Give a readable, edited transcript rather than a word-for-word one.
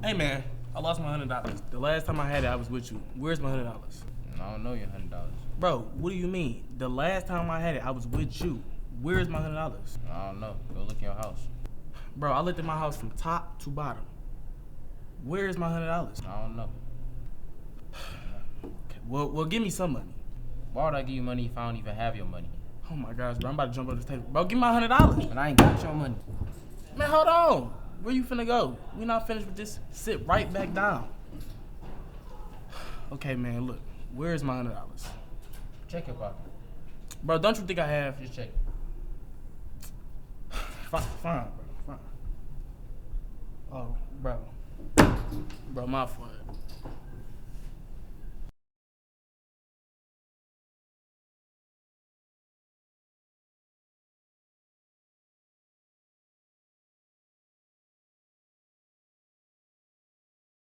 Hey man, I lost my $100. The last time I had it, I was with you. Where's my $100? I don't know your $100. Bro, what do you mean? The last time I had it, I was with you. Where's my $100? I don't know. Go look in your house. Bro, I looked at my house from top to bottom. Where's my $100? I don't know. Okay, well, give me some money. Why would I give you money if I don't even have your money? Oh my gosh, bro, I'm about to jump on this table. Bro, give me my $100. And I ain't got your money. Man, hold on. Where you finna go? We not finished with this. Sit right back down. Okay, man, look. Where's my $100? Check your pocket. Bro, don't you think I have? Just check. Fine, bro, fine. Oh, bro. Bro, my fault.